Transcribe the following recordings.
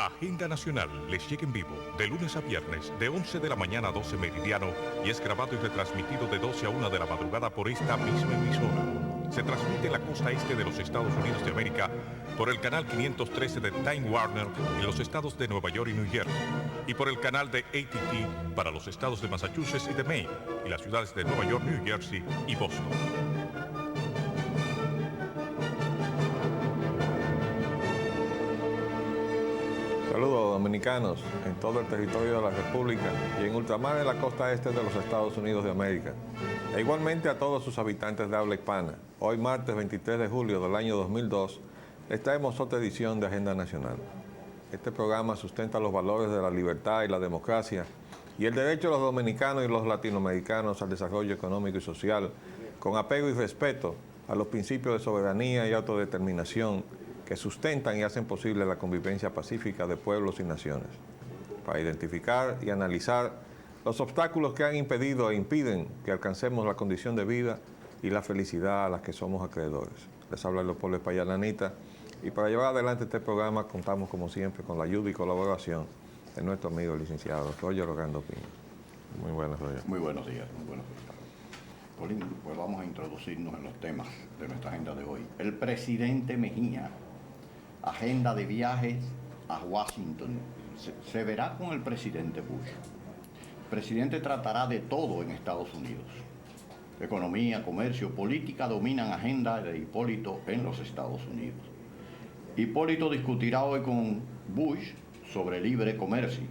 Agenda Nacional les llega en vivo de lunes a viernes de 11 de la mañana a 12 meridiano y es grabado y retransmitido de 12 a 1 de la madrugada por esta misma emisora. Se transmite en la costa este de los Estados Unidos de América por el canal 513 de Time Warner en los estados de Nueva York y New Jersey y por el canal de AT&T para los estados de Massachusetts y de Maine y las ciudades de Nueva York, New Jersey y Boston. Saludos dominicanos en todo el territorio de la República y en ultramar en la costa este de los Estados Unidos de América. E igualmente a todos sus habitantes de habla hispana. Hoy martes 23 de julio del año 2002 les traemos otra edición de Agenda Nacional. Este programa sustenta los valores de la libertad y la democracia y el derecho de los dominicanos y los latinoamericanos al desarrollo económico y social con apego y respeto a los principios de soberanía y autodeterminación que sustentan y hacen posible la convivencia pacífica de pueblos y naciones, para identificar y analizar los obstáculos que han impedido e impiden que alcancemos la condición de vida y la felicidad a las que somos acreedores. Les habla Leopoldo Espaillat y para llevar adelante este programa contamos como siempre con la ayuda y colaboración de nuestro amigo el licenciado Roger Orlando Piña. Muy buenos días. Muy buenos días, muy buenos días. Colín, pues vamos a introducirnos en los temas de nuestra agenda de hoy. El presidente Mejía, agenda de viajes a Washington. Se verá con el presidente Bush. El presidente tratará de todo en Estados Unidos. Economía, comercio, política dominan agenda de Hipólito en los Estados Unidos. Hipólito discutirá hoy con Bush sobre libre comercio.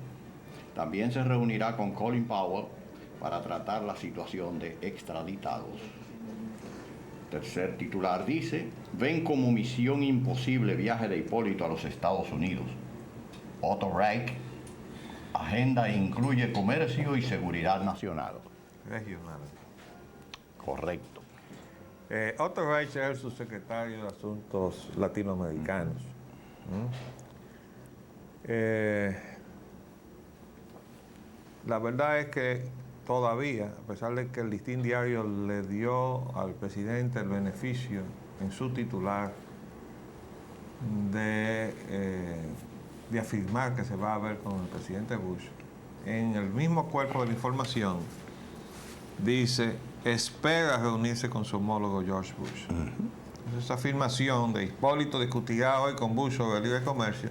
También se reunirá con Colin Powell para tratar la situación de extraditados. Tercer titular dice, ven como misión imposible viaje de Hipólito a los Estados Unidos. Otto Reich, agenda incluye comercio y seguridad nacional. Regional. Correcto. Otto Reich es el subsecretario de Asuntos Latinoamericanos. La verdad es que todavía, a pesar de que el Listín Diario le dio al presidente el beneficio en su titular de afirmar que se va a ver con el presidente Bush, en el mismo cuerpo de la información dice, espera reunirse con su homólogo George Bush. Esa afirmación de Hipólito discutirá hoy con Bush sobre el libre comercio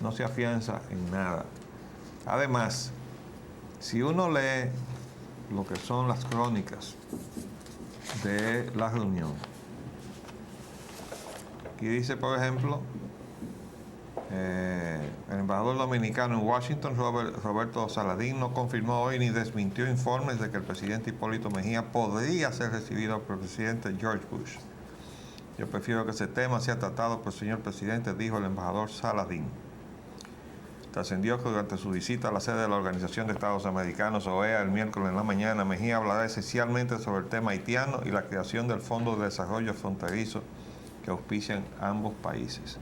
no se afianza en nada. Además, si uno lee lo que son las crónicas de la reunión, aquí dice, por ejemplo, el embajador dominicano en Washington, Roberto Saladín, no confirmó hoy ni desmintió informes de que el presidente Hipólito Mejía podría ser recibido por el presidente George Bush. Yo prefiero que ese tema sea tratado por el señor presidente, dijo el embajador Saladín. Trascendió que durante su visita a la sede de la Organización de Estados Americanos, OEA, el miércoles en la mañana, Mejía hablará esencialmente sobre el tema haitiano y la creación del Fondo de Desarrollo Fronterizo que auspician ambos países.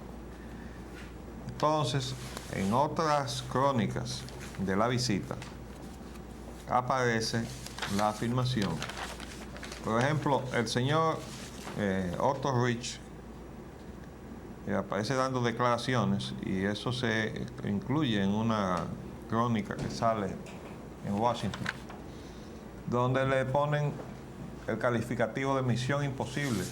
Entonces, en otras crónicas de la visita, aparece la afirmación. Por ejemplo, el señor Otto Reich aparece dando declaraciones y eso se incluye en una crónica que sale en Washington, donde le ponen el calificativo de misión imposible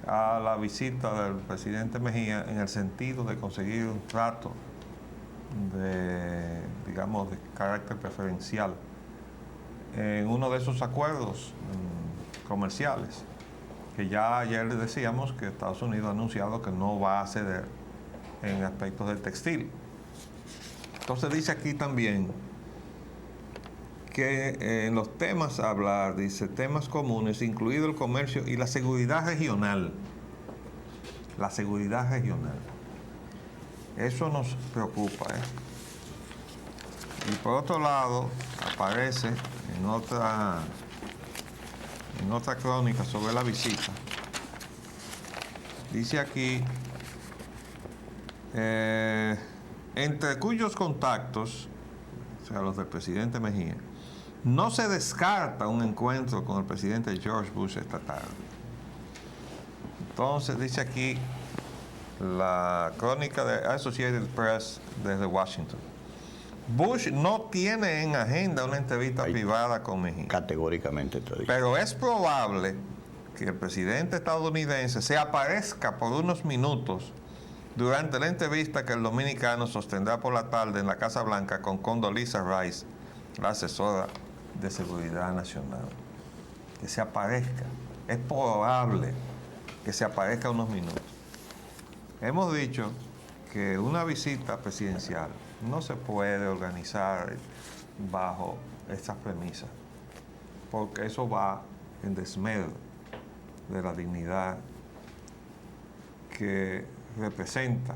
a la visita del presidente Mejía en el sentido de conseguir un trato de, digamos, de carácter preferencial en uno de esos acuerdos comerciales que ya ayer les decíamos que Estados Unidos ha anunciado que no va a ceder en aspectos del textil. Entonces dice aquí también que en los temas a hablar, dice, temas comunes, incluido el comercio y la seguridad regional. La seguridad regional. Eso nos preocupa, Y por otro lado, aparece en otra crónica sobre la visita, dice aquí, entre cuyos contactos, o sea, los del presidente Mejía, no se descarta un encuentro con el presidente George Bush esta tarde. Entonces dice aquí la crónica de Associated Press desde Washington. Bush no tiene en agenda una entrevista privada con Mejía. Categóricamente te digo. Pero es probable que el presidente estadounidense se aparezca por unos minutos durante la entrevista que el dominicano sostendrá por la tarde en la Casa Blanca con Condoleezza Rice, la asesora de Seguridad Nacional. Que se aparezca. Es probable que se aparezca unos minutos. Hemos dicho que una visita presidencial no se puede organizar bajo estas premisas, porque eso va en desmedro de la dignidad que representa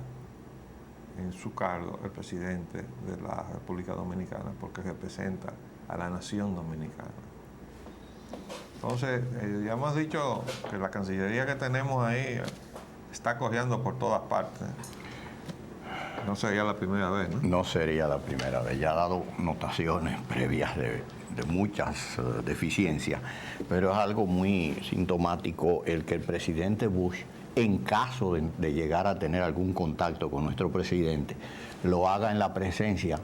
en su cargo el presidente de la República Dominicana, porque representa a la nación dominicana. Entonces, ya hemos dicho que la Cancillería que tenemos ahí está corriendo por todas partes. No sería la primera vez, ¿no? No sería la primera vez. Ya ha dado notaciones previas de muchas deficiencias, pero es algo muy sintomático el que el presidente Bush, en caso de llegar a tener algún contacto con nuestro presidente, lo haga en la presencia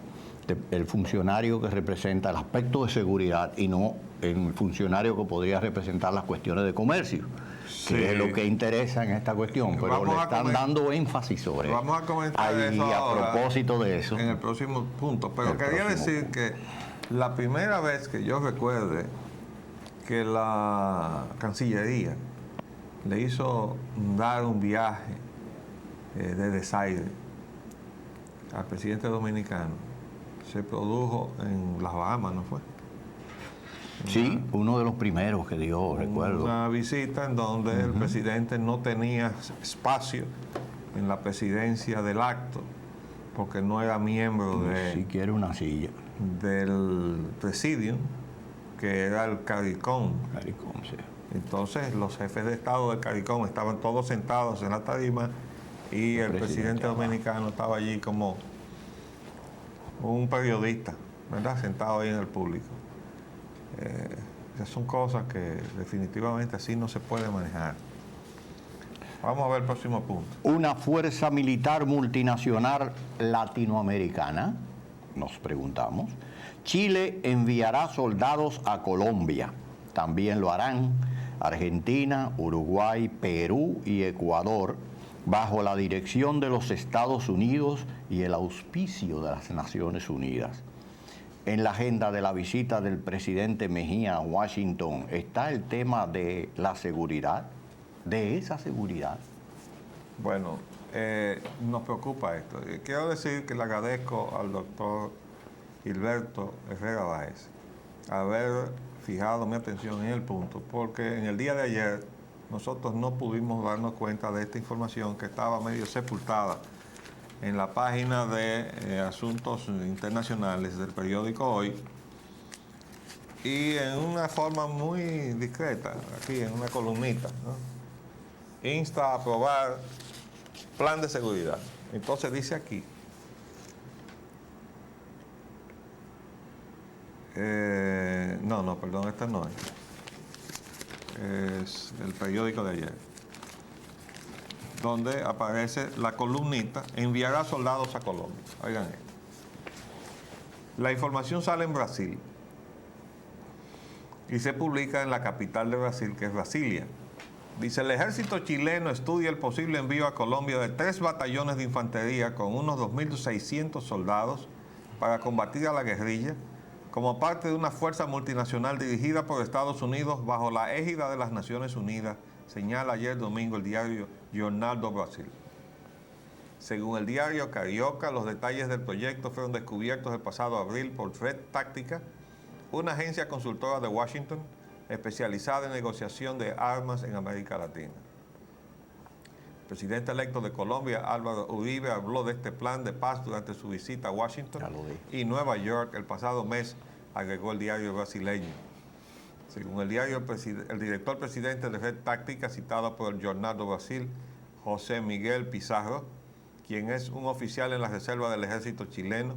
del funcionario que representa el aspecto de seguridad y no el funcionario que podría representar las cuestiones de comercio, Sí. que es lo que interesa en esta cuestión, pero Vamos le a están dando énfasis sobre eso. Vamos a comentar Ahí, eso a ahora, propósito de eso. en el próximo punto. Pero El quería próximo decir punto. que la primera vez que yo recuerde que la Cancillería le hizo dar un viaje de desaire al presidente dominicano se produjo en las Bahamas, ¿no fue? Sí, uno de los primeros que dio, recuerdo. Una visita en donde el presidente no tenía espacio en la presidencia del acto porque no era miembro Si quiere una silla. del presidium, que era el CARICOM. Maricón, sí. Entonces los jefes de Estado del CARICOM estaban todos sentados en la tarima y el presidente dominicano estaba allí como un periodista, ¿verdad? Sentado ahí en el público. Esas son cosas que definitivamente así no se puede manejar. Vamos a ver el próximo punto. Una fuerza militar multinacional latinoamericana, nos preguntamos. Chile enviará soldados a Colombia. También lo harán Argentina, Uruguay, Perú y Ecuador, bajo la dirección de los Estados Unidos y el auspicio de las Naciones Unidas. En la agenda de la visita del presidente Mejía a Washington está el tema de la seguridad, de esa seguridad. Bueno, nos preocupa esto. Quiero decir que le agradezco al doctor Gilberto Herrera Báez haber fijado mi atención en el punto, porque en el día de ayer nosotros no pudimos darnos cuenta de esta información que estaba medio sepultada en la página de Asuntos Internacionales del periódico Hoy y en una forma muy discreta, aquí en una columnita, ¿no? Insta a aprobar plan de seguridad. Entonces dice aquí, perdón, esta no es el periódico de ayer, donde aparece la columnita, enviará soldados a Colombia. Oigan esto. La información sale en Brasil y se publica en la capital de Brasil, que es Brasilia. Dice, el ejército chileno estudia el posible envío a Colombia de 3 batallones de infantería con unos 2.600 soldados para combatir a la guerrilla, como parte de una fuerza multinacional dirigida por Estados Unidos bajo la égida de las Naciones Unidas, señala ayer domingo el diario Jornal do Brasil. Según el diario Carioca, los detalles del proyecto fueron descubiertos el pasado abril por Red Táctica, una agencia consultora de Washington especializada en negociación de armas en América Latina. El presidente electo de Colombia, Álvaro Uribe, habló de este plan de paz durante su visita a Washington y Nueva York el pasado mes, agregó el diario brasileño. Según el diario, el director presidente de Red Táctica, citado por el Jornal do Brasil, José Miguel Pizarro, quien es un oficial en la reserva del ejército chileno,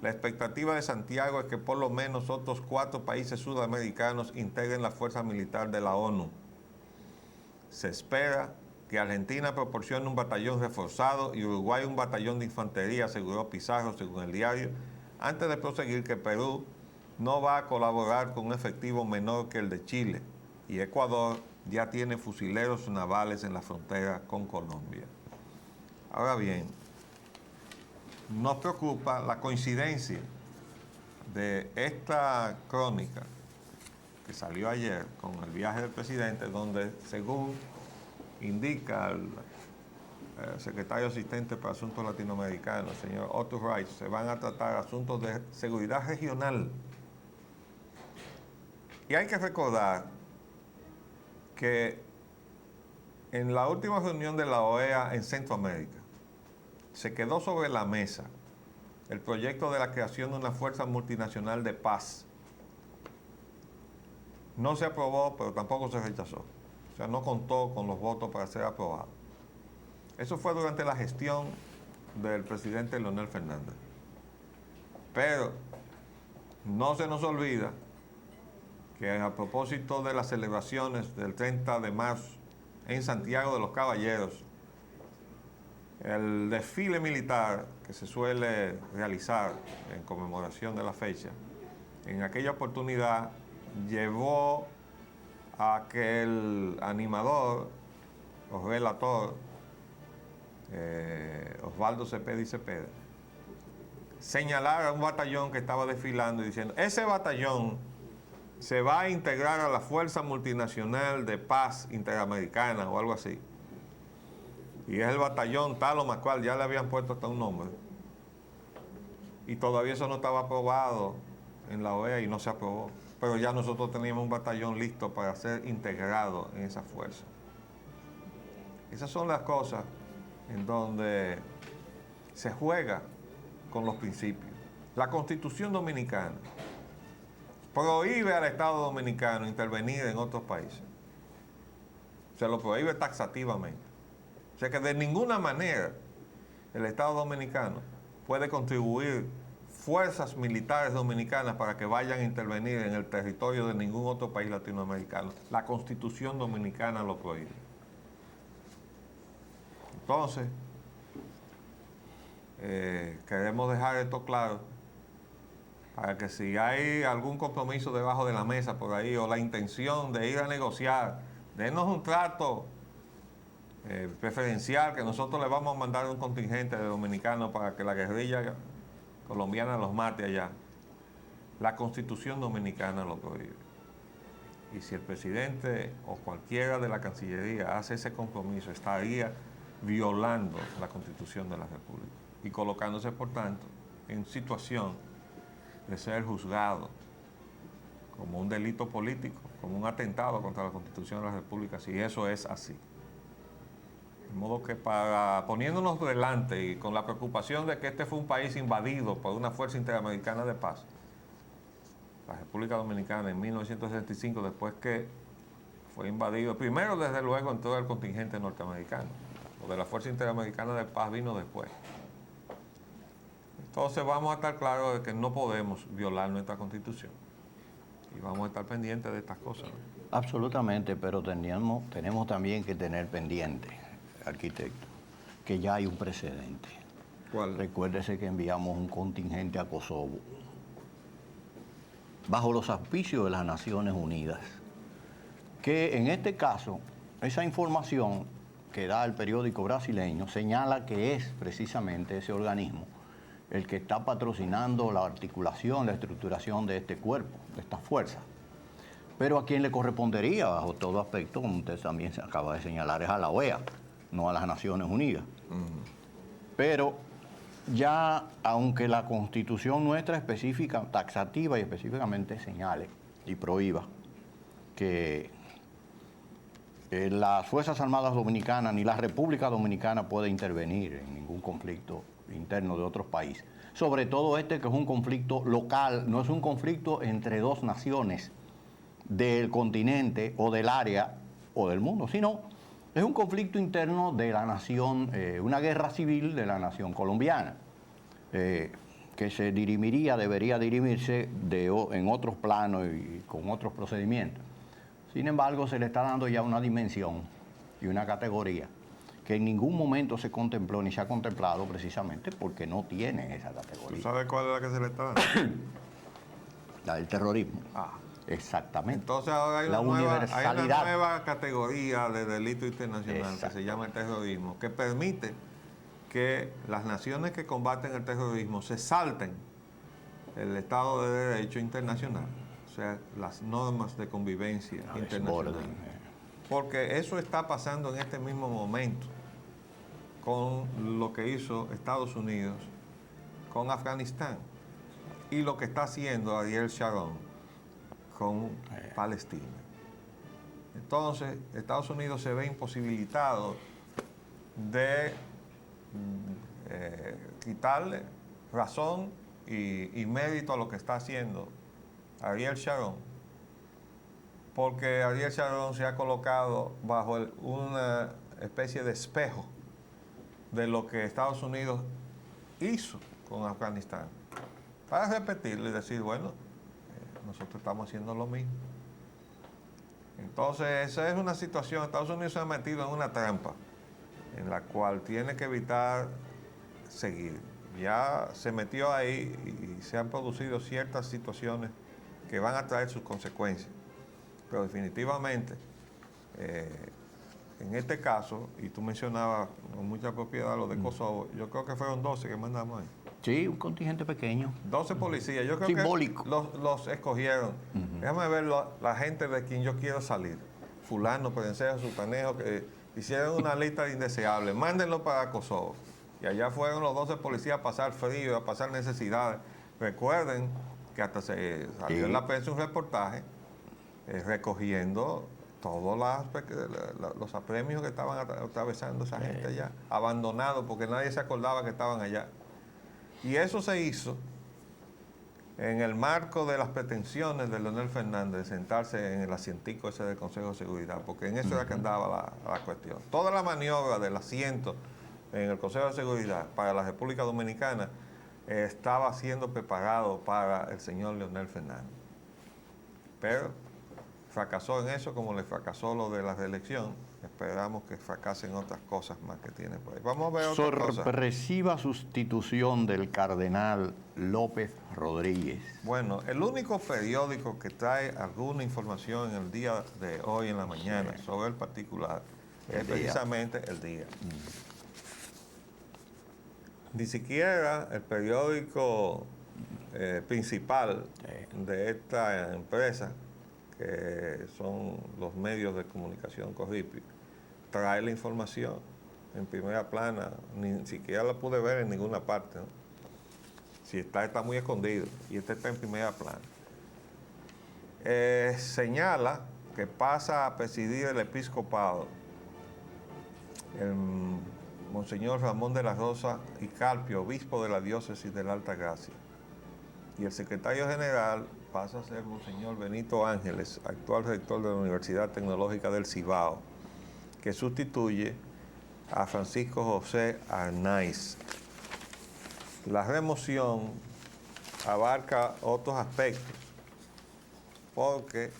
la expectativa de Santiago es que por lo menos otros 4 países sudamericanos integren la fuerza militar de la ONU. Se espera que Argentina proporciona un batallón reforzado y Uruguay un batallón de infantería, aseguró Pizarro según el diario, antes de proseguir que Perú no va a colaborar con un efectivo menor que el de Chile y Ecuador ya tiene fusileros navales en la frontera con Colombia. Ahora bien, nos preocupa la coincidencia de esta crónica que salió ayer con el viaje del presidente, donde según indica el secretario asistente para Asuntos Latinoamericanos, el señor Otto Reich, se van a tratar asuntos de seguridad regional. Y hay que recordar que en la última reunión de la OEA en Centroamérica se quedó sobre la mesa el proyecto de la creación de una fuerza multinacional de paz. No se aprobó, pero tampoco se rechazó. O sea, no contó con los votos para ser aprobado. Eso fue durante la gestión del presidente Leonel Fernández. Pero no se nos olvida que a propósito de las celebraciones del 30 de marzo en Santiago de los Caballeros, el desfile militar que se suele realizar en conmemoración de la fecha, en aquella oportunidad llevó a que el animador o relator, Osvaldo Cepeda y Cepeda, señalara a un batallón que estaba desfilando y diciendo, ese batallón se va a integrar a la Fuerza Multinacional de Paz Interamericana o algo así. Y es el batallón tal o más cual, ya le habían puesto hasta un nombre. Y todavía eso no estaba aprobado en la OEA y no se aprobó. Pero ya nosotros teníamos un batallón listo para ser integrado en esa fuerza. Esas son las cosas en donde se juega con los principios. La Constitución Dominicana prohíbe al Estado Dominicano intervenir en otros países. Se lo prohíbe taxativamente. O sea que de ninguna manera el Estado Dominicano puede contribuir fuerzas militares dominicanas para que vayan a intervenir en el territorio de ningún otro país latinoamericano. La Constitución Dominicana lo prohíbe. Entonces, queremos dejar esto claro para que si hay algún compromiso debajo de la mesa por ahí o la intención de ir a negociar, denos un trato preferencial, que nosotros le vamos a mandar un contingente de dominicanos para que la guerrilla colombiana los mate allá. La Constitución Dominicana lo prohíbe. Y si el presidente o cualquiera de la Cancillería hace ese compromiso, estaría violando la Constitución de la República y colocándose, por tanto, en situación de ser juzgado como un delito político, como un atentado contra la Constitución de la República, si eso es así. De modo que poniéndonos delante y con la preocupación de que este fue un país invadido por una fuerza interamericana de paz, la República Dominicana en 1965, después que fue invadido, primero desde luego entró el contingente norteamericano, o de la Fuerza Interamericana de Paz vino después. Entonces vamos a estar claros de que no podemos violar nuestra Constitución y vamos a estar pendientes de estas cosas, ¿no? Absolutamente, pero tenemos también que tener pendiente, arquitecto, que ya hay un precedente. ¿Cuál? Recuérdese que enviamos un contingente a Kosovo bajo los auspicios de las Naciones Unidas, que en este caso, esa información que da el periódico brasileño señala que es precisamente ese organismo el que está patrocinando la articulación, la estructuración de este cuerpo, de esta fuerza. Pero a quien le correspondería, bajo todo aspecto, como usted también se acaba de señalar, es a la OEA, no a las Naciones Unidas. Pero ya, aunque la Constitución nuestra específica, taxativa y específicamente señale y prohíba que las Fuerzas Armadas Dominicanas ni la República Dominicana puede intervenir en ningún conflicto interno de otros países. Sobre todo este, que es un conflicto local, no es un conflicto entre dos naciones del continente o del área o del mundo, sino es un conflicto interno de la nación, una guerra civil de la nación colombiana, que se dirimiría, debería dirimirse en otros planos y con otros procedimientos. Sin embargo, se le está dando ya una dimensión y una categoría que en ningún momento se contempló ni se ha contemplado precisamente porque no tiene esa ¿Tú categoría. sabes cuál es la que se le está dando? La del terrorismo. Ah. Exactamente. Entonces ahora hay La una universalidad. nueva categoría de delito internacional que se llama el terrorismo, que permite que las naciones que combaten el terrorismo se salten el Estado de Derecho internacional, o sea, las normas de convivencia internacional. Desborden. Porque eso está pasando en este mismo momento con lo que hizo Estados Unidos con Afganistán y lo que está haciendo Ariel Sharon con Palestina. Entonces, Estados Unidos se ve imposibilitado de quitarle razón y mérito a lo que está haciendo Ariel Sharon, porque Ariel Sharon se ha colocado bajo una especie de espejo de lo que Estados Unidos hizo con Afganistán, para repetirle y decir, bueno, nosotros estamos haciendo lo mismo. Entonces, esa es una situación. Estados Unidos se ha metido en una trampa en la cual tiene que evitar seguir. Ya se metió ahí y se han producido ciertas situaciones que van a traer sus consecuencias. Pero definitivamente, en este caso, y tú mencionabas con mucha propiedad lo de Kosovo, yo creo que fueron 12 que mandamos ahí. Sí, un contingente pequeño. 12 policías, yo creo Simbólico. que los escogieron. Déjame ver la gente de quien yo quiero salir. Fulano, Perencejo, Sultanejo, que hicieron una lista de indeseables. Mándenlo para Kosovo. Y allá fueron los 12 policías a pasar frío, a pasar necesidades. Recuerden que hasta se salió en la prensa un reportaje recogiendo todos los apremios que estaban atravesando esa gente allá, abandonados porque nadie se acordaba que estaban allá. Y eso se hizo en el marco de las pretensiones de Leonel Fernández de sentarse en el asientico ese del Consejo de Seguridad, porque en eso era que andaba la cuestión. Toda la maniobra del asiento en el Consejo de Seguridad para la República Dominicana estaba siendo preparado para el señor Leonel Fernández. Pero fracasó en eso como le fracasó lo de la reelección. Esperamos que fracasen otras cosas más que tiene por ahí. Vamos a ver otra cosa. Sorpresiva sustitución del cardenal López Rodríguez. Bueno, el único periódico que trae alguna información en el día de hoy en la mañana sobre el particular es precisamente El Día. Ni siquiera el periódico principal de esta empresa, que son los medios de comunicación Corripio, trae la información en primera plana, ni siquiera la pude ver en ninguna parte, ¿no? Si está muy escondido, y este está en primera plana. Señala que pasa a presidir el episcopado el Monseñor Ramón de la Rosa y Carpio, obispo de la diócesis de la Alta Gracia, y el secretario general pasa a ser Monseñor Benito Ángeles, actual rector de la Universidad Tecnológica del Cibao, que sustituye a Francisco José Arnaiz. La remoción abarca otros aspectos, porque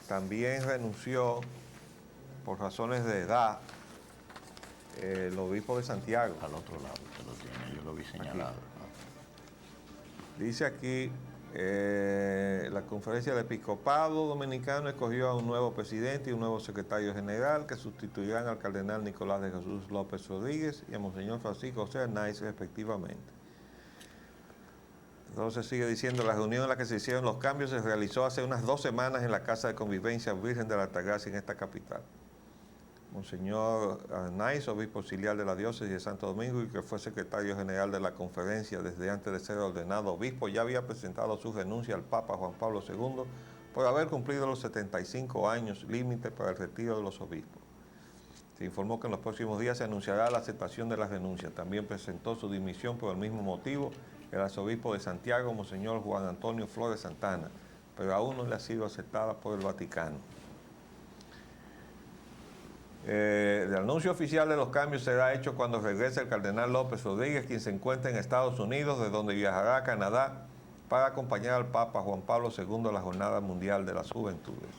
también renunció por razones de edad el obispo de Santiago. Al otro lado usted lo tiene, yo lo vi señalado. Dice aquí, la conferencia del episcopado dominicano escogió a un nuevo presidente y un nuevo secretario general que sustituirán al cardenal Nicolás de Jesús López Rodríguez y a Monseñor Francisco José Arnaiz respectivamente. Entonces sigue diciendo, la reunión en la que se hicieron los cambios se realizó hace unas 2 semanas en la Casa de Convivencia Virgen de la Altagracia en esta capital. Monseñor Arnaiz, obispo auxiliar de la diócesis de Santo Domingo y que fue secretario general de la conferencia desde antes de ser ordenado obispo, ya había presentado su renuncia al Papa Juan Pablo II por haber cumplido los 75 años límite para el retiro de los obispos. Se informó que en los próximos días se anunciará la aceptación de la renuncia. También presentó su dimisión por el mismo motivo el arzobispo de Santiago, Monseñor Juan Antonio Flores Santana, pero aún no le ha sido aceptada por el Vaticano. El anuncio oficial de los cambios será hecho cuando regrese el cardenal López Rodríguez, quien se encuentra en Estados Unidos, de donde viajará a Canadá para acompañar al Papa Juan Pablo II a la Jornada Mundial de las Juventudes.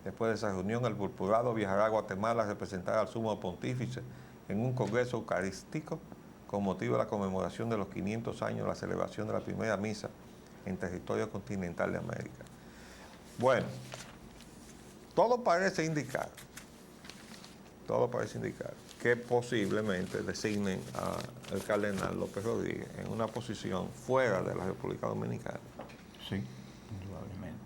Después de esa reunión, el purpurado viajará a Guatemala a representar al sumo pontífice en un congreso eucarístico con motivo de la conmemoración de los 500 años de la celebración de la primera misa en territorio continental de América. Bueno, todo parece indicar que posiblemente designen al cardenal López Rodríguez en una posición fuera de la República Dominicana. Sí, indudablemente.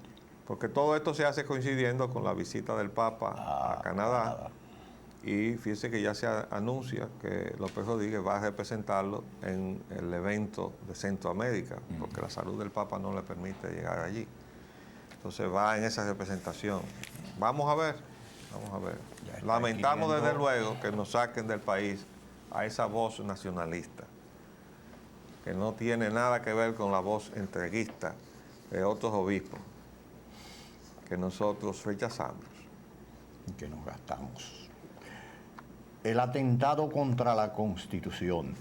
Porque todo esto se hace coincidiendo con la visita del Papa a Canadá. Y fíjese que ya se anuncia que López Rodríguez va a representarlo en el evento de Centroamérica, porque la salud del Papa no le permite llegar allí. Entonces va en esa representación. Vamos a ver. Lamentamos desde luego que nos saquen del país a esa voz nacionalista, que no tiene nada que ver con la voz entreguista de otros obispos, que nosotros rechazamos. Que nos gastamos. El atentado contra la Constitución.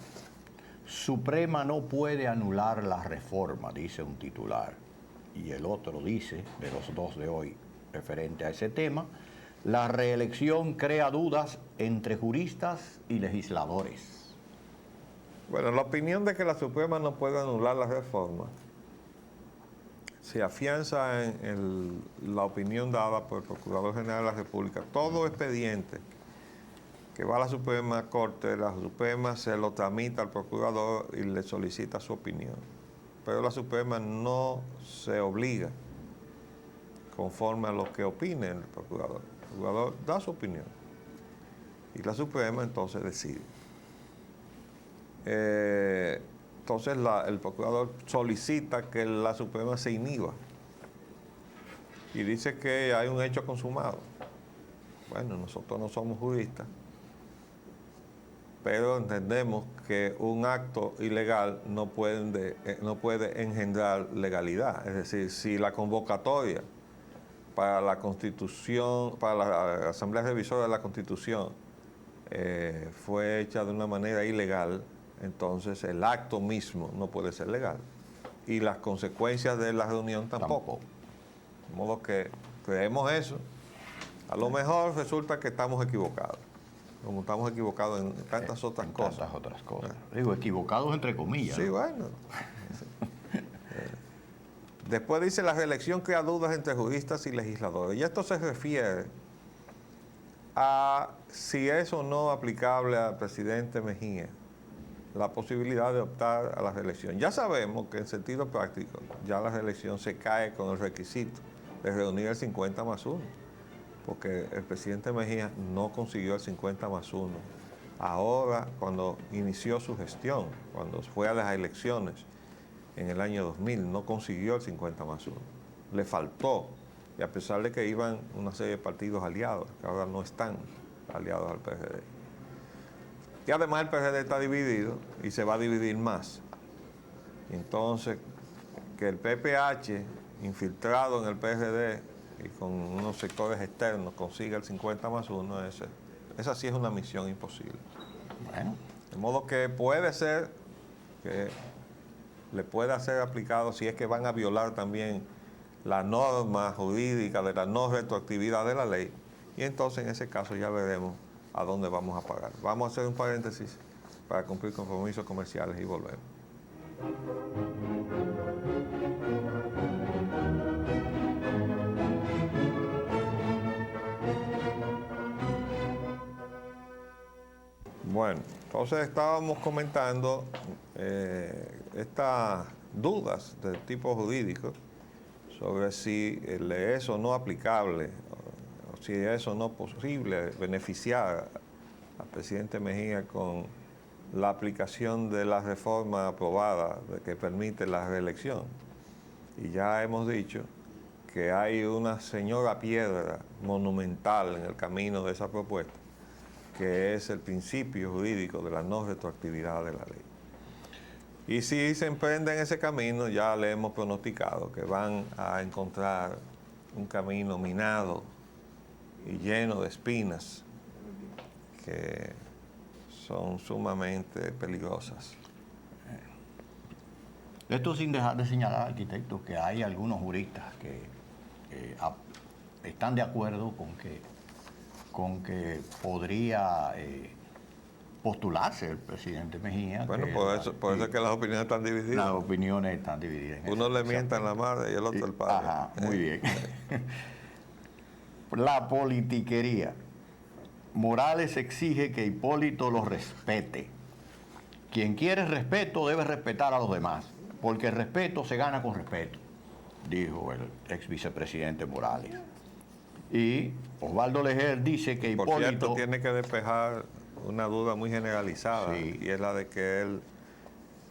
Suprema no puede anular la reforma, dice un titular. Y el otro dice, de los dos de hoy, referente a ese tema, la reelección crea dudas entre juristas y legisladores. Bueno, la opinión de que la Suprema no puede anular la reforma se afianza en la opinión dada por el Procurador General de la República. Todo expediente que va a la Suprema Corte, la Suprema se lo tramita al Procurador y le solicita su opinión. Pero la Suprema no se obliga conforme a lo que opine el Procurador. El Procurador da su opinión y la Suprema entonces decide. Entonces el Procurador solicita que la Suprema se inhiba y dice que hay un hecho consumado. Bueno, nosotros no somos juristas, pero entendemos que un acto ilegal no puede engendrar legalidad. Es decir, si la convocatoria para la Constitución, para la Asamblea Revisora de la Constitución fue hecha de una manera ilegal, entonces el acto mismo no puede ser legal. Y las consecuencias de la reunión tampoco. De modo que creemos eso. A lo mejor resulta que estamos equivocados, como estamos equivocados en tantas otras cosas. Tantas otras cosas. Digo, equivocados entre comillas. Sí, ¿no? bueno. Después dice, la reelección crea dudas entre juristas y legisladores. Y esto se refiere a si es o no aplicable al presidente Mejía la posibilidad de optar a la reelección. Ya sabemos que en sentido práctico ya la reelección se cae con el requisito de reunir el 50 más 1, porque el presidente Mejía no consiguió el 50 más 1. Ahora, cuando inició su gestión, cuando fue a las elecciones en el año 2000, no consiguió el 50 más 1. Le faltó, y a pesar de que iban una serie de partidos aliados, que ahora no están aliados al PRD. Y además el PRD está dividido y se va a dividir más. Entonces, que el PPH, infiltrado en el PRD y con unos sectores externos, consiga el 50 más 1, esa sí es una misión imposible. Bueno. De modo que puede ser que le pueda ser aplicado si es que van a violar también la norma jurídica de la no retroactividad de la ley, y entonces en ese caso ya veremos a dónde vamos a pagar. Vamos a hacer un paréntesis para cumplir compromisos comerciales y volvemos. Bueno, entonces estábamos comentando estas dudas del tipo jurídico sobre si le es o no aplicable, o si es o no posible beneficiar al presidente Mejía con la aplicación de la reforma aprobada que permite la reelección. Y ya hemos dicho que hay una señora piedra monumental en el camino de esa propuesta, que es el principio jurídico de la no retroactividad de la ley. Y si se emprenden ese camino, ya le hemos pronosticado que van a encontrar un camino minado y lleno de espinas que son sumamente peligrosas. Esto sin dejar de señalar, arquitecto, que hay algunos juristas que están de acuerdo con que podría postularse el presidente Mejía. Bueno, por eso es que las opiniones están divididas. Las opiniones están divididas. Uno le mienta en la madre y el otro el padre. Ajá, muy bien. La politiquería. Morales exige que Hipólito lo respete. Quien quiere respeto debe respetar a los demás, porque el respeto se gana con respeto, dijo el ex vicepresidente Morales. Y Osvaldo Leger dice que Por Hipólito... cierto, tiene que despejar una duda muy generalizada, Sí. y es la de que él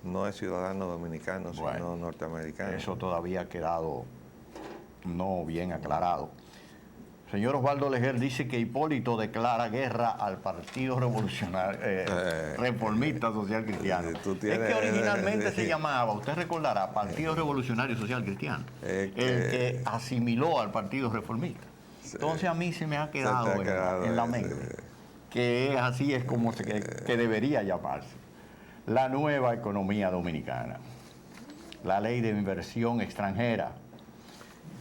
no es ciudadano dominicano, Bueno, sino norteamericano. Eso todavía ha quedado no bien aclarado. Señor Osvaldo Leger dice que Hipólito declara guerra al Partido Revolucionario Reformista Social Cristiano. Tú Es tienes- que originalmente se llamaba, usted recordará, Partido Revolucionario Social Cristiano, el que asimiló al Partido Reformista. Entonces a mí se me ha quedado en la mente que así es como que debería llamarse. La nueva economía dominicana, la ley de inversión extranjera.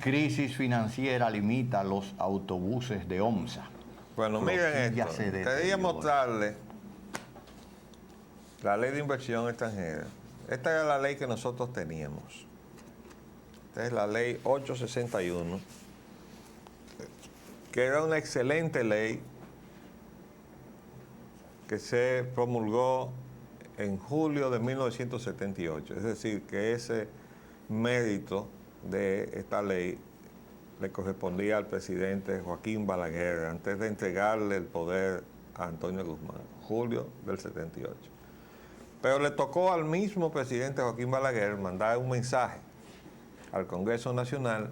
Crisis financiera limita los autobuses de OMSA. Bueno, miren Ya esto. se Quería deteriora. mostrarle la ley de inversión extranjera. Esta era la ley que nosotros teníamos. Esta es la ley 861, que era una excelente ley que se promulgó en julio de 1978. Es decir, que ese mérito de esta ley le correspondía al presidente Joaquín Balaguer antes de entregarle el poder a Antonio Guzmán, julio del 78. Pero le tocó al mismo presidente Joaquín Balaguer mandar un mensaje al Congreso Nacional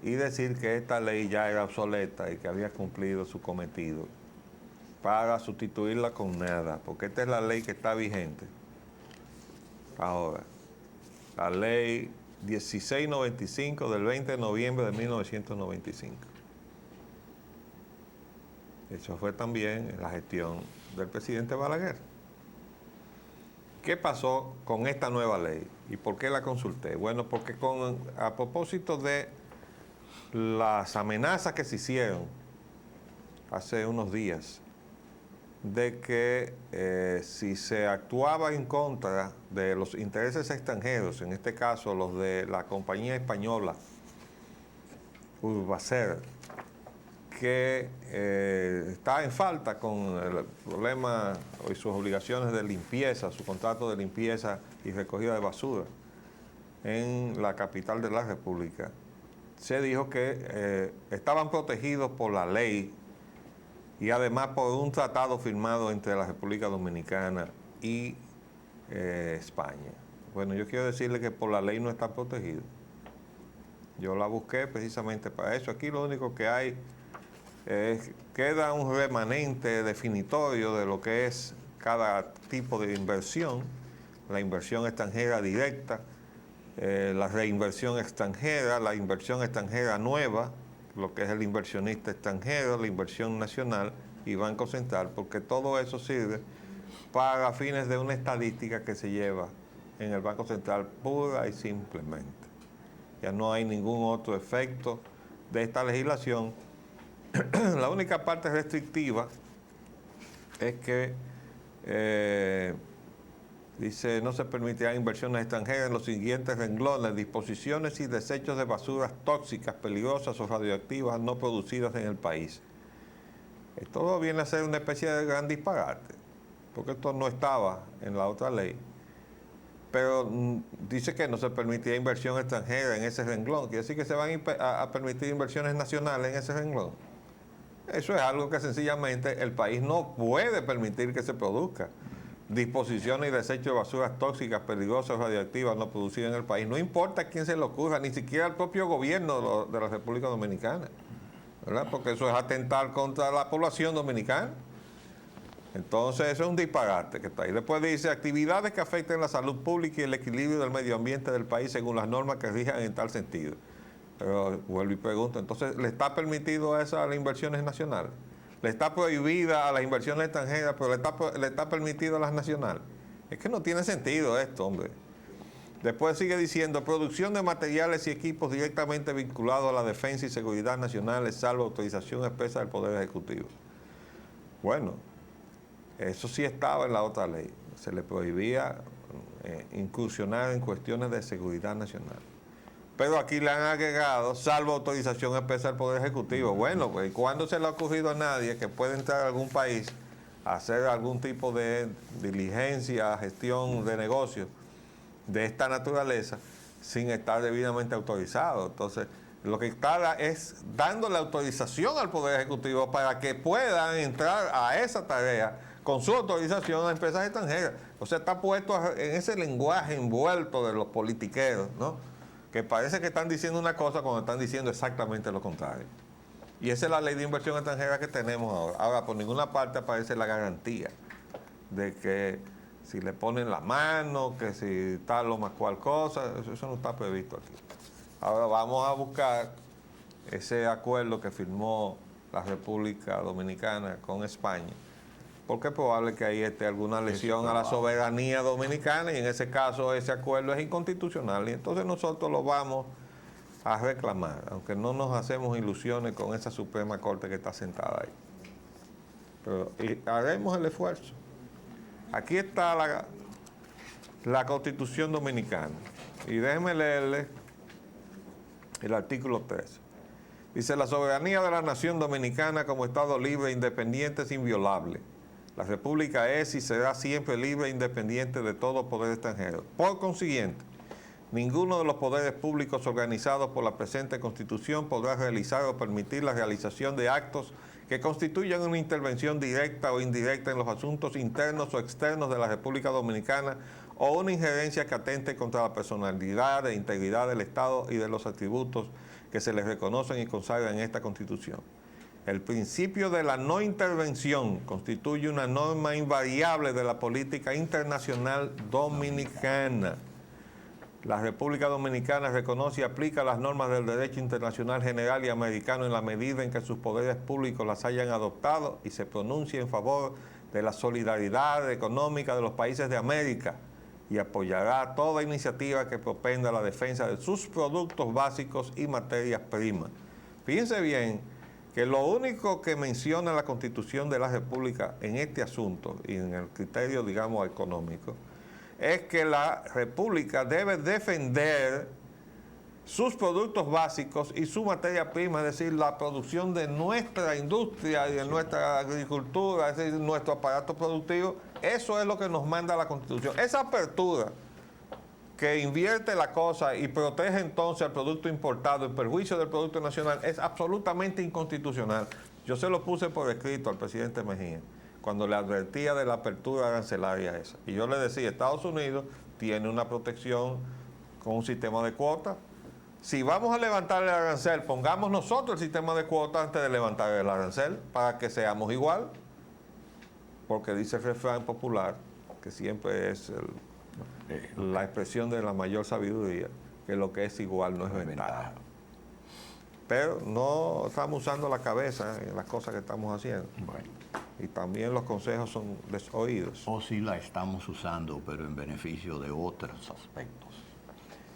y decir que esta ley ya era obsoleta y que había cumplido su cometido para sustituirla con nada, porque esta es la ley que está vigente ahora, la ley 1695 del 20 de noviembre de 1995. Eso fue también en la gestión del presidente Balaguer. ¿Qué pasó con esta nueva ley y por qué la consulté? Bueno, porque a propósito de las amenazas que se hicieron hace unos días de que si se actuaba en contra de los intereses extranjeros, en este caso los de la compañía española Urbacer, que está en falta con el problema y sus obligaciones de limpieza, su contrato de limpieza y recogida de basura en la capital de la República, se dijo que estaban protegidos por la ley y además por un tratado firmado entre la República Dominicana y España. Bueno, yo quiero decirle que por la ley no está protegido. Yo la busqué precisamente para eso. Aquí lo único que hay es queda un remanente definitorio de lo que es cada tipo de inversión, la inversión extranjera directa, la reinversión extranjera, la inversión extranjera nueva, lo que es el inversionista extranjero, la inversión nacional y Banco Central, porque todo eso sirve para fines de una estadística que se lleva en el Banco Central pura y simplemente. Ya no hay ningún otro efecto de esta legislación. La única parte restrictiva es que dice, no se permitirán inversiones extranjeras en los siguientes renglones: disposiciones y desechos de basuras tóxicas, peligrosas o radioactivas no producidas en el país. Esto viene a ser una especie de gran disparate, porque esto no estaba en la otra ley. Pero dice que no se permitirá inversión extranjera en ese renglón. Quiere decir que se van a permitir inversiones nacionales en ese renglón. Eso es algo que sencillamente el país no puede permitir que se produzca. Disposiciones y desechos de basuras tóxicas, peligrosas, radioactivas, no producidas en el país. No importa a quién se le ocurra, ni siquiera al propio gobierno de la República Dominicana, ¿verdad? Porque eso es atentar contra la población dominicana. Entonces, eso es un disparate que está ahí. Después dice, actividades que afecten la salud pública y el equilibrio del medio ambiente del país según las normas que rijan en tal sentido. Pero vuelvo y pregunto, entonces, ¿le está permitido eso a las inversiones nacionales? ¿Le está prohibida a las inversiones extranjeras, pero le está permitido a las nacionales? Es que no tiene sentido esto, hombre. Después sigue diciendo, producción de materiales y equipos directamente vinculados a la defensa y seguridad nacionales, salvo autorización expresa del Poder Ejecutivo. Bueno, eso sí estaba en la otra ley. Se le prohibía incursionar en cuestiones de seguridad nacional. Pero aquí le han agregado, salvo autorización expresa del Poder Ejecutivo. Bueno, pues ¿cuándo se le ha ocurrido a nadie que pueda entrar a algún país a hacer algún tipo de diligencia, gestión de negocios de esta naturaleza sin estar debidamente autorizado? Entonces, lo que está es dándole autorización al Poder Ejecutivo para que puedan entrar a esa tarea con su autorización a empresas extranjeras. O sea, está puesto en ese lenguaje envuelto de los politiqueros, ¿no? Que parece que están diciendo una cosa cuando están diciendo exactamente lo contrario. Y esa es la ley de inversión extranjera que tenemos ahora. Ahora, por ninguna parte aparece la garantía de que si le ponen la mano, que si tal o más cual cosa, eso no está previsto aquí. Ahora vamos a buscar ese acuerdo que firmó la República Dominicana con España, porque es probable que ahí esté alguna lesión a la soberanía dominicana y en ese caso ese acuerdo es inconstitucional y entonces nosotros lo vamos a reclamar, aunque no nos hacemos ilusiones con esa Suprema Corte que está sentada ahí. Pero haremos el esfuerzo. Aquí está la Constitución Dominicana y déjenme leerle el artículo 13. Dice, la soberanía de la nación dominicana como Estado libre e independiente es inviolable. La República es y será siempre libre e independiente de todo poder extranjero. Por consiguiente, ninguno de los poderes públicos organizados por la presente Constitución podrá realizar o permitir la realización de actos que constituyan una intervención directa o indirecta en los asuntos internos o externos de la República Dominicana o una injerencia que atente contra la personalidad e integridad del Estado y de los atributos que se les reconocen y consagran en esta Constitución. El principio de la no intervención constituye una norma invariable de la política internacional dominicana. La República Dominicana reconoce y aplica las normas del derecho internacional general y americano en la medida en que sus poderes públicos las hayan adoptado y se pronuncia en favor de la solidaridad económica de los países de América y apoyará toda iniciativa que propenda la defensa de sus productos básicos y materias primas. Fíjense bien que lo único que menciona la Constitución de la República en este asunto y en el criterio, digamos, económico, es que la República debe defender sus productos básicos y su materia prima, es decir, la producción de nuestra industria y de nuestra agricultura, es decir, nuestro aparato productivo. Eso es lo que nos manda la Constitución. Esa apertura que invierte la cosa y protege entonces al producto importado en perjuicio del producto nacional es absolutamente inconstitucional. Yo se lo puse por escrito al presidente Mejía cuando le advertía de la apertura arancelaria esa. Y yo le decía, Estados Unidos tiene una protección con un sistema de cuotas. Si vamos a levantar el arancel, pongamos nosotros el sistema de cuotas antes de levantar el arancel para que seamos igual. Porque dice el refrán popular, que siempre es la expresión de la mayor sabiduría, que lo que es igual no es ventaja. Pero no estamos usando la cabeza en las cosas que estamos haciendo. Bueno. Y también los consejos son desoídos. O si la estamos usando, pero en beneficio de otros aspectos.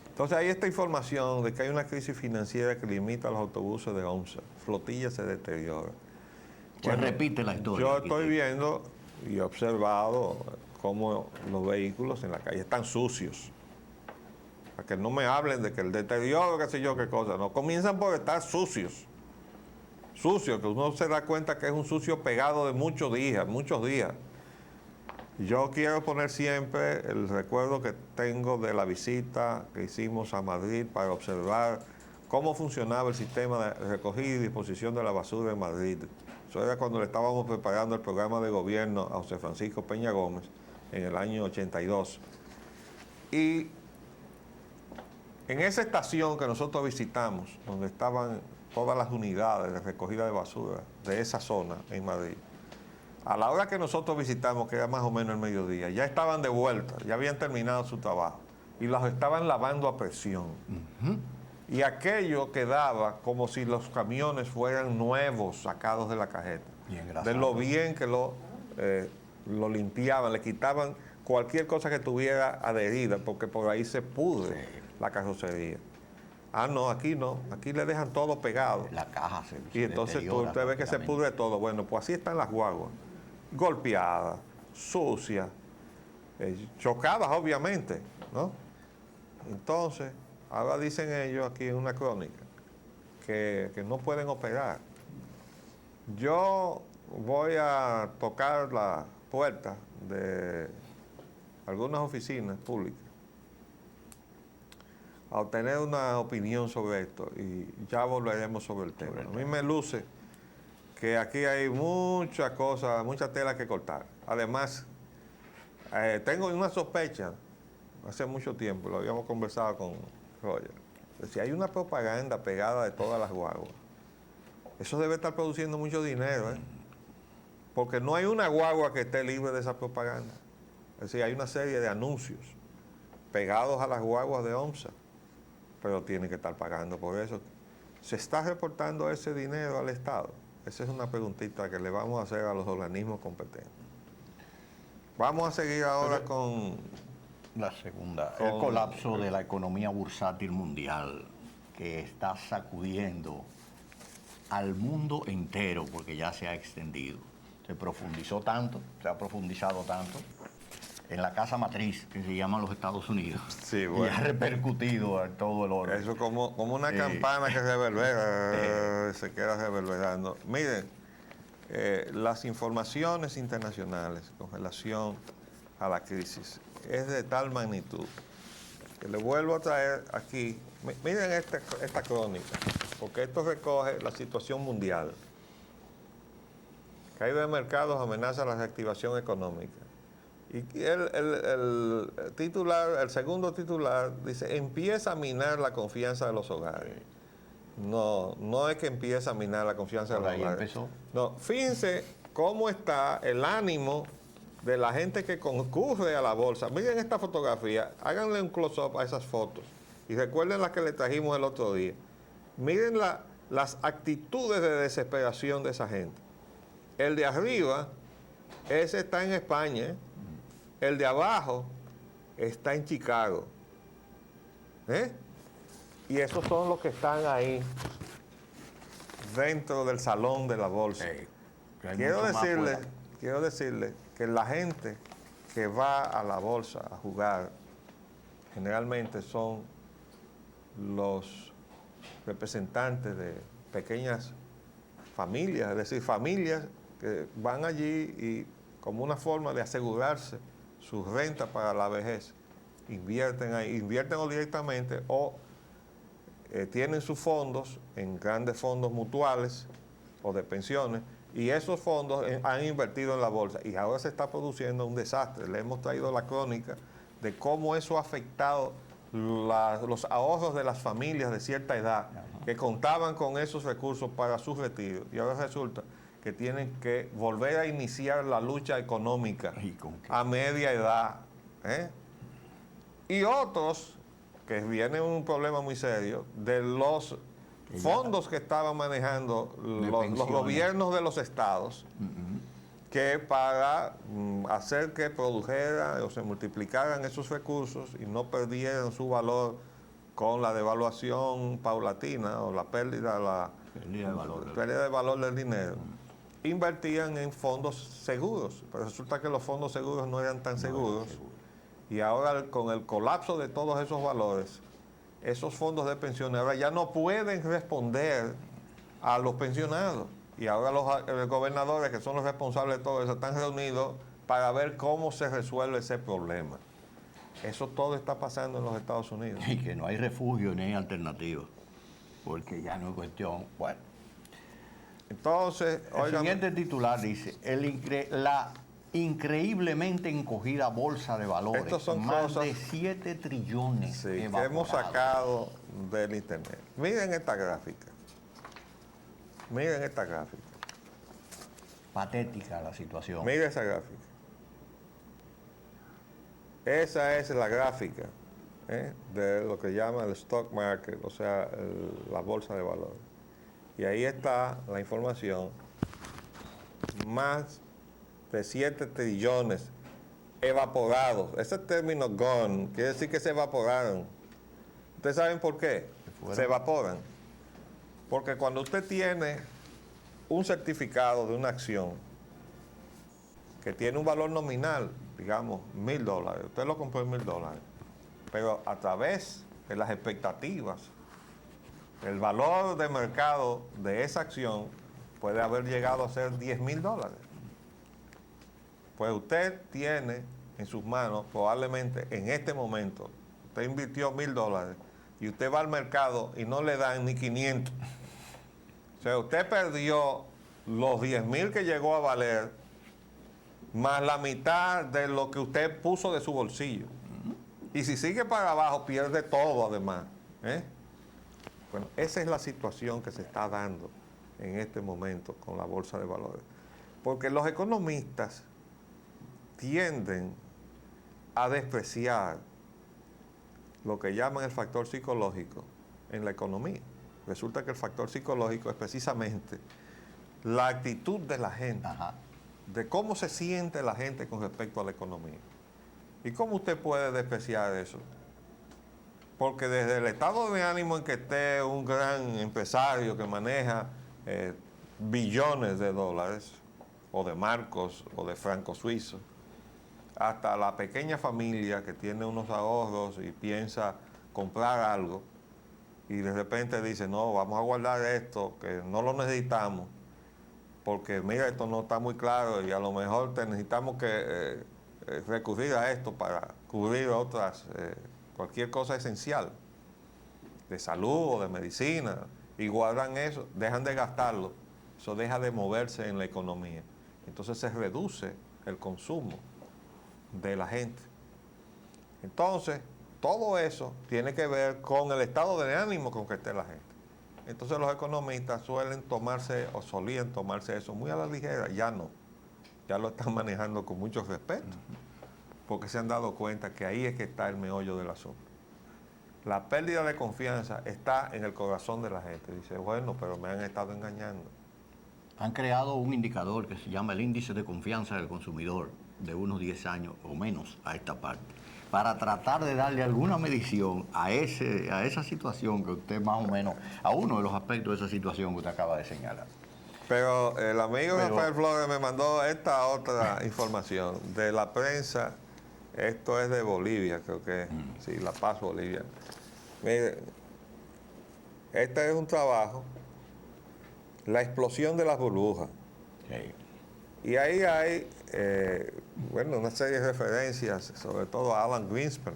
Entonces hay esta información de que hay una crisis financiera que limita a los autobuses de ONSA. Flotilla se deteriora. Se repite la historia. Yo estoy viendo y he observado cómo los vehículos en la calle están sucios. Para que no me hablen de que el deterioro, qué sé yo, qué cosa. No, comienzan por estar sucios. Sucio, que uno se da cuenta que es un sucio pegado de muchos días. Yo quiero poner siempre el recuerdo que tengo de la visita que hicimos a Madrid para observar cómo funcionaba el sistema de recogida y disposición de la basura en Madrid. Eso era cuando le estábamos preparando el programa de gobierno a José Francisco Peña Gómez en el año 82. Y en esa estación que nosotros visitamos, donde estaban todas las unidades de recogida de basura de esa zona en Madrid, a la hora que nosotros visitamos, que era más o menos el mediodía, ya estaban de vuelta, ya habían terminado su trabajo y los estaban lavando a presión. Y aquello quedaba como si los camiones fueran nuevos, sacados de la cajeta. De lo bien que lo limpiaban, le quitaban cualquier cosa que tuviera adherida, porque por ahí se pudre la carrocería. Ah, no, aquí le dejan todo pegado. La caja se Y entonces deteriora usted ve que se rápidamente. pudre todo. Bueno, pues así están las guaguas, golpeadas, sucias, chocadas obviamente, ¿no? Entonces, ahora dicen ellos aquí en una crónica que no pueden operar. Yo voy a tocar la puerta de algunas oficinas públicas a obtener una opinión sobre esto y ya volveremos sobre el tema. A mí me luce que aquí hay muchas cosas, mucha tela que cortar. Además, tengo una sospecha, hace mucho tiempo, lo habíamos conversado con Roger, de si hay una propaganda pegada de todas las guaguas, eso debe estar produciendo mucho dinero, porque no hay una guagua que esté libre de esa propaganda. Es decir, hay una serie de anuncios pegados a las guaguas de OMSA, pero tienen que estar pagando por eso. ¿Se está reportando ese dinero al Estado? Esa es una preguntita que le vamos a hacer a los organismos competentes. Vamos a seguir ahora con La segunda, el colapso de la economía bursátil mundial que está sacudiendo al mundo entero porque ya se ha extendido. Se profundizó tanto, se ha profundizado tanto en la casa matriz que se llama los Estados Unidos. Sí, bueno. Y ha repercutido en todo el orden. eso como una campana que reverbera, se queda reverberando. Miren, las informaciones internacionales con relación a la crisis es de tal magnitud que le vuelvo a traer aquí. Miren esta crónica, porque esto recoge la situación mundial. Caída de mercados amenaza la reactivación económica. Y el titular, el segundo titular, dice, empieza a minar la confianza de los hogares. No es que empieza a minar la confianza de Por los ahí hogares. empezó. No, fíjense cómo está el ánimo de la gente que concurre a la bolsa. Miren esta fotografía, háganle un close-up a esas fotos y recuerden las que le trajimos el otro día. Miren las actitudes de desesperación de esa gente. El de arriba, ese está en España, ¿eh? El de abajo está en Chicago. Y esos son los que están ahí dentro del salón de la bolsa. Que hay Quiero mucho más decirle fuera. que la gente que va a la bolsa a jugar generalmente son los representantes de pequeñas familias, es decir, familias que van allí y como una forma de asegurarse su renta para la vejez, invierten ahí, invierten o directamente o tienen sus fondos en grandes fondos mutuales o de pensiones y esos fondos han invertido en la bolsa y ahora se está produciendo un desastre. Le hemos traído la crónica de cómo eso ha afectado los ahorros de las familias de cierta edad que contaban con esos recursos para su retiro y ahora resulta que tienen que volver a iniciar la lucha económica ¿Y con qué? a media edad. Y otros, que viene un problema muy serio, de los fondos que estaban manejando los pensiones. gobiernos de los estados, que para hacer que produjeran o se multiplicaran esos recursos y no perdieran su valor con la devaluación paulatina o la pérdida de valor del dinero, invertían en fondos seguros, pero resulta que los fondos seguros no eran tan seguros y ahora con el colapso de todos esos valores, esos fondos de pensiones ahora ya no pueden responder a los pensionados y ahora los gobernadores, que son los responsables de todo eso, están reunidos para ver cómo se resuelve ese problema. Eso todo está pasando en los Estados Unidos. Y que no hay refugio ni hay alternativa, porque ya no es cuestión. Bueno, Entonces, el oigan, siguiente titular dice, la increíblemente encogida bolsa de valores, Estos son más cosas- de 7 trillones sí, que evaporados. hemos sacado del internet. Miren esta gráfica. Miren esta gráfica. Patética la situación. Miren esa gráfica. Esa es la gráfica de lo que llaman el stock market, o sea, la bolsa de valores. Y ahí está la información. Más de 7 trillones evaporados. Ese término gone quiere decir que se evaporaron. ¿Ustedes saben por qué? Se evaporan. Porque cuando usted tiene un certificado de una acción que tiene un valor nominal, digamos, $1,000, usted lo compró en $1,000, pero a través de las expectativas, el valor de mercado de esa acción puede haber llegado a ser $10,000. Pues usted tiene en sus manos, probablemente en este momento, usted invirtió $1,000 y usted va al mercado y no le dan ni 500. O sea, usted perdió los 10,000 que llegó a valer, más la mitad de lo que usted puso de su bolsillo. Y si sigue para abajo, pierde todo además. Bueno, esa es la situación que se está dando en este momento con la bolsa de valores. Porque los economistas tienden a despreciar lo que llaman el factor psicológico en la economía. Resulta que el factor psicológico es precisamente la actitud de la gente, de cómo se siente la gente con respecto a la economía. ¿Y cómo usted puede despreciar eso? Porque desde el estado de ánimo en que esté un gran empresario que maneja billones de dólares, o de marcos, o de francos suizos, hasta la pequeña familia que tiene unos ahorros y piensa comprar algo, y de repente dice, no, vamos a guardar esto, que no lo necesitamos, porque mira, esto no está muy claro y a lo mejor necesitamos que recurrir a esto para cubrir otras, cualquier cosa esencial, de salud o de medicina, y guardan eso, dejan de gastarlo, eso deja de moverse en la economía. Entonces se reduce el consumo de la gente. Entonces, todo eso tiene que ver con el estado de ánimo con que esté la gente. Entonces los economistas suelen tomarse, o solían tomarse eso muy a la ligera, ya no. Ya lo están manejando con mucho respeto, porque se han dado cuenta que ahí es que está el meollo del asunto. La pérdida de confianza está en el corazón de la gente. Dice, bueno, pero me han estado engañando. Han creado un indicador que se llama el índice de confianza del consumidor de unos 10 años o menos a esta parte, para tratar de darle alguna medición a esa situación que usted más o menos, a uno de los aspectos de esa situación que usted acaba de señalar. Pero el amigo Rafael Flores me mandó esta otra información de la prensa. Esto es de Bolivia, creo que sí, La Paz, Bolivia. Mire, este es un trabajo, la explosión de las burbujas. Y ahí hay, una serie de referencias, sobre todo a Alan Greenspan.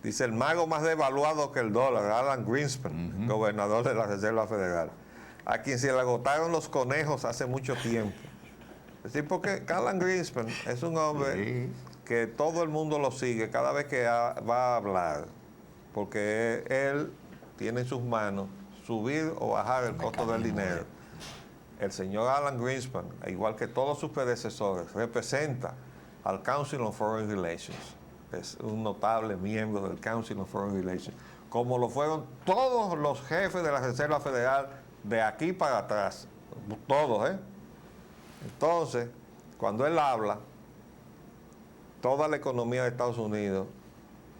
Dice, el mago más devaluado que el dólar, Alan Greenspan, gobernador de la Reserva Federal, a quien se le agotaron los conejos hace mucho tiempo. Es decir, porque Alan Greenspan es un hombre que todo el mundo lo sigue cada vez que va a hablar, porque él tiene en sus manos subir o bajar el costo del dinero. El señor Alan Greenspan, igual que todos sus predecesores, representa al Council on Foreign Relations. Es un notable miembro del Council on Foreign Relations, como lo fueron todos los jefes de la Reserva Federal de aquí para atrás, todos, Entonces, cuando él habla, toda la economía de Estados Unidos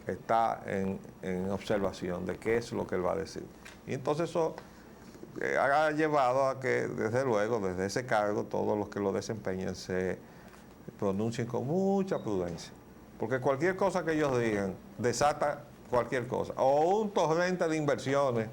está en observación de qué es lo que él va a decir. Y entonces eso ha llevado a que, desde luego, desde ese cargo, todos los que lo desempeñan se pronuncien con mucha prudencia. Porque cualquier cosa que ellos digan desata cualquier cosa. O un torrente de inversiones,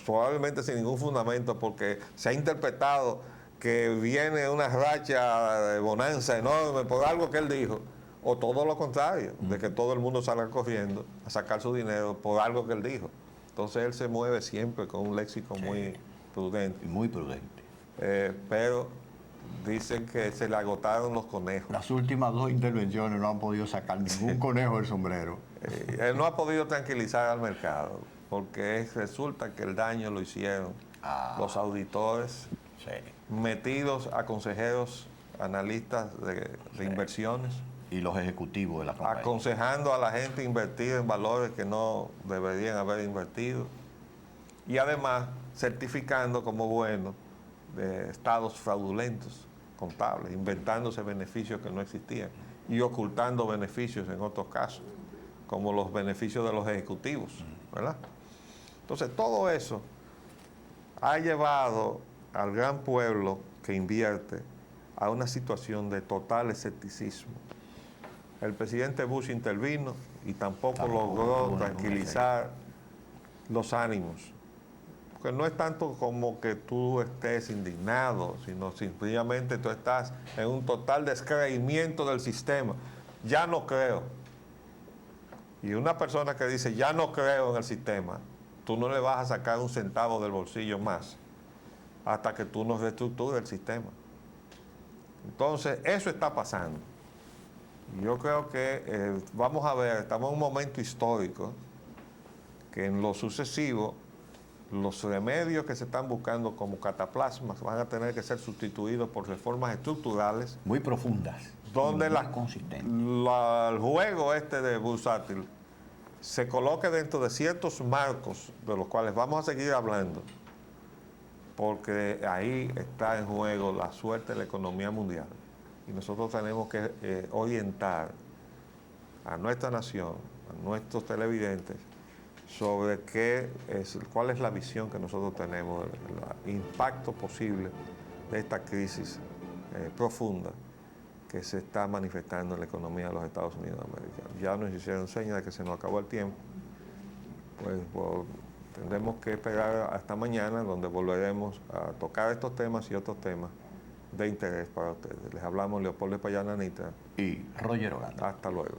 probablemente sin ningún fundamento, porque se ha interpretado que viene una racha de bonanza enorme por algo que él dijo. O todo lo contrario, de que todo el mundo salga corriendo a sacar su dinero por algo que él dijo. Entonces él se mueve siempre con un léxico muy prudente. Muy prudente. Pero dicen que se le agotaron los conejos. Las últimas 2 intervenciones no han podido sacar ningún conejo del sombrero. Él no ha podido tranquilizar al mercado, porque resulta que el daño lo hicieron los auditores metidos a consejeros, analistas de inversiones. Y los ejecutivos de la compañía. Aconsejando a la gente invertir en valores que no deberían haber invertido. Y además certificando como buenos de estados fraudulentos. contables, inventándose beneficios que no existían y ocultando beneficios en otros casos, como los beneficios de los ejecutivos, ¿verdad? Entonces, todo eso ha llevado al gran pueblo que invierte a una situación de total escepticismo. El presidente Bush intervino y tampoco logró tranquilizar los ánimos. Porque no es tanto como que tú estés indignado, sino simplemente tú estás en un total descreimiento del sistema. Ya no creo. Y una persona que dice, ya no creo en el sistema, tú no le vas a sacar un centavo del bolsillo más hasta que tú no reestructures el sistema. Entonces, eso está pasando. Yo creo que vamos a ver, estamos en un momento histórico que en lo sucesivo los remedios que se están buscando como cataplasmas van a tener que ser sustituidos por reformas estructurales muy profundas, donde muy consistentes. El juego este de bursátil se coloque dentro de ciertos marcos de los cuales vamos a seguir hablando, porque ahí está en juego la suerte de la economía mundial. Y nosotros tenemos que orientar a nuestra nación, a nuestros televidentes, sobre cuál es la visión que nosotros tenemos, el impacto posible de esta crisis profunda que se está manifestando en la economía de los Estados Unidos de América. Ya nos hicieron señas de que se nos acabó el tiempo, pues tendremos que esperar hasta mañana, donde volveremos a tocar estos temas y otros temas de interés para ustedes. Les hablamos Leopoldo Espallana Nitra y Roger Orlando. Hasta luego.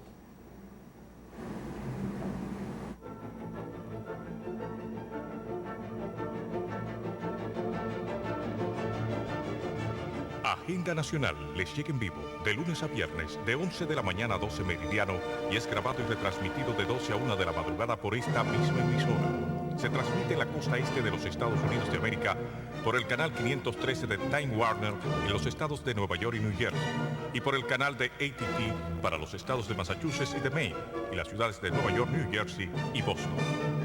Agenda Nacional les llega en vivo de lunes a viernes de 11 de la mañana a 12 meridiano y es grabado y retransmitido de 12 a 1 de la madrugada por esta misma emisora. Se transmite en la costa este de los Estados Unidos de América por el canal 513 de Time Warner en los estados de Nueva York y New Jersey y por el canal de AT&T para los estados de Massachusetts y de Maine y las ciudades de Nueva York, New Jersey y Boston.